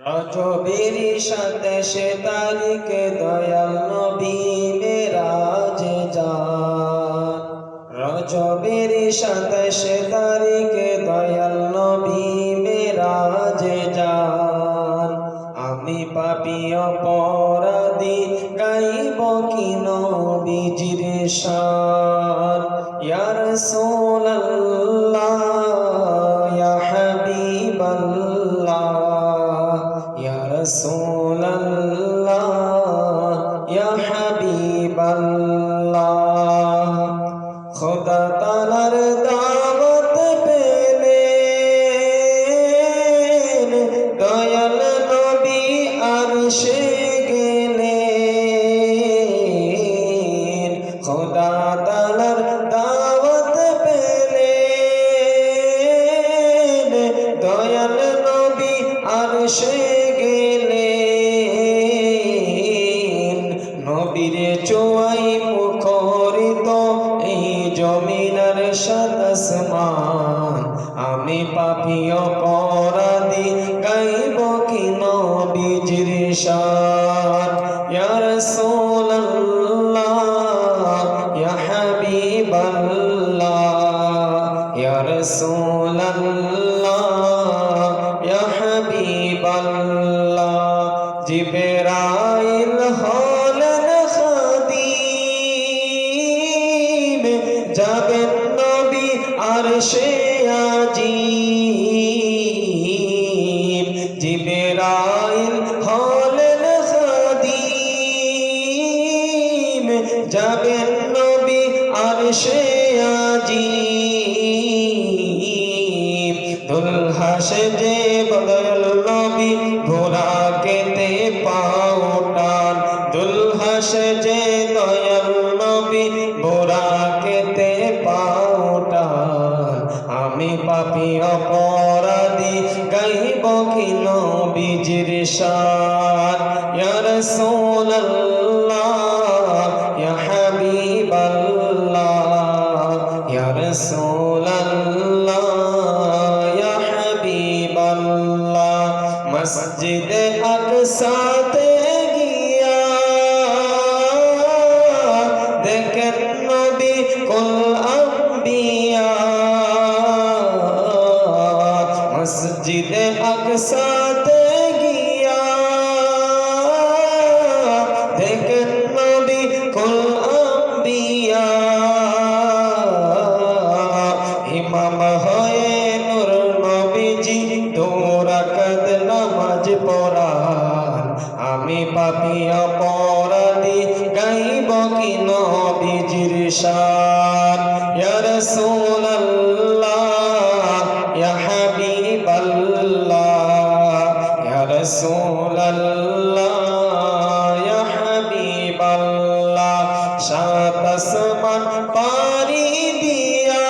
রজবের ২৭ তারিখে দয়াল নবী মেরাজে যান। রজবের ২৭ তারিখে দয়াল নবী মেরাজে যান। আমি পাপী অপরাধী গাইব কি নবীজির শান। ইয়া রাসূলুল্লাহ ইয়া হাবিবাল্লাহ ইয়া রাসূলুল্লাহ ইয়া হাবিবাল্লাহ। খোদা তাআলার দাওয়াত পেলেন, দয়াল নবী আরশে গেলেন। খোদা তাআলার দাওয়াত পেলেন, দয়াল নবী আরশে নবীরে চোয়াই মুখরিত এই জমিনার সাত আসমান। আমি পাপী অপরাধী গাইব কি নবীজির শান। ইয়া রাসূলুল্লাহ ইয়া হাবিবাল্লাহ ইয়া রাসূলুল্লাহ ইয়া হাবিবাল্লাহ। জিবরাইল হলেন খাদিম, যাবেন নবী আরশে আজিম। জিবরাইল হলেন খাদিম, যাবেন নবী আরশে আজিম। দুলহা সেজে দয়াল নবী বুরাকেতে পাউটান। দুলহা সেজে দয়াল নবী বুরাকেতে পাউটান। আমি পাপী অপরাধী গাইব কি নবীজির শান। ইয়া রাসূলুল্লাহ ইয়া হাবিবাল্লাহ ইয়া রাসূলুল্লাহ ইয়া হাবিবাল্লাহ। মসজিদে আকসাতে গিয়া দেখেন নবী কুল আম্বিয়া। মসজিদে আকসাতে গিয়া দেখেন নবী কুল আম্বিয়া। ইমাম হয়ে নূর নবীজি 2 রাকাত নামাজ পড়ান। আমি পাপী অপরাধী গাইব কি নবীজির শান। ইয়া রাসূলুল্লাহ ইয়া হাবিবাল্লাহ ইয়া রাসূলুল্লাহ ইয়া হাবিবাল্লাহ। 7 আসমান পারি দিয়া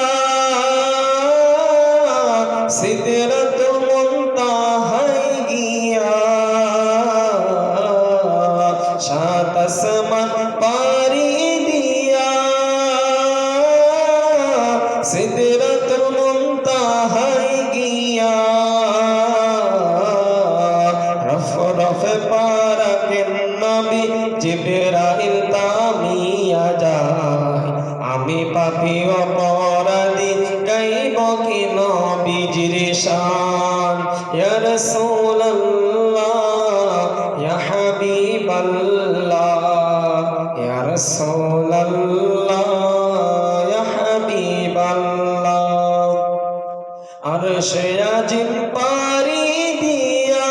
সিদরাতুল মুনতাহায় গিয়া। 7 আসমান পারি দিয়া সিদরাতুল মুনতাহায় গিয়া। রফে পারাকেন নবী জিবরাইল থামিয়া যায়। আমি পাপী অপরাধী গাইব কি নবীজির শান। ইয়া রাসূলুল্লাহ ইয়া হাবিবাল্লাহ ইয়া রাসূলুল্লাহ ইয়া হাবিবাল্লাহ। আরশে আজিম পারি দিয়া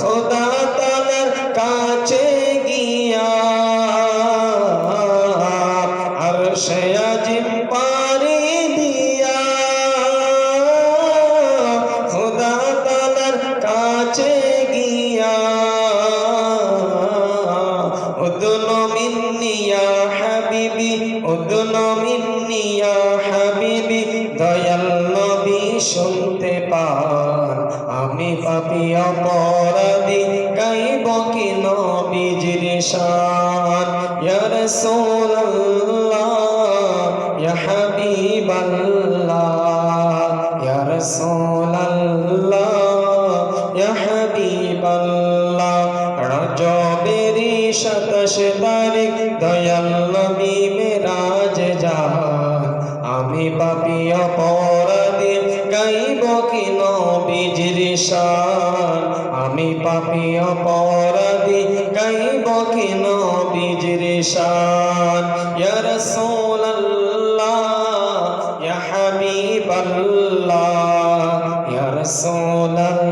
খোদা তাআলার কাছে গিয়া। আরশে আজিম পারি দিয়া খোদা তাআলার কাছে গিয়া। উদনু মিন্নি ইয়া হাবিবি উদনু মিন্নি ইয়া হাবিবি। দয়াল নবী শুনতে পান। আমি পাপী অপরাধী গাইব কি নবীজির শান। ইয়া রাসূলুল্লাহ ইয়া হাবিবাল্লাহ ইয়া রাসূলুল্লাহ ইয়া হাবিবাল্লাহ রজবেরি 27 তারিখ দয়াল নবী মেরাজ যান আমি পাপী অপরাধী গাইব কি নবীজির শান আমি পাপী অপরাধী গাইব কি নবীজির শান ইয়া রাসূলুল্লাহ ইয়া হাবিবাল্লাহ ইয়া রাসূলুল্লাহ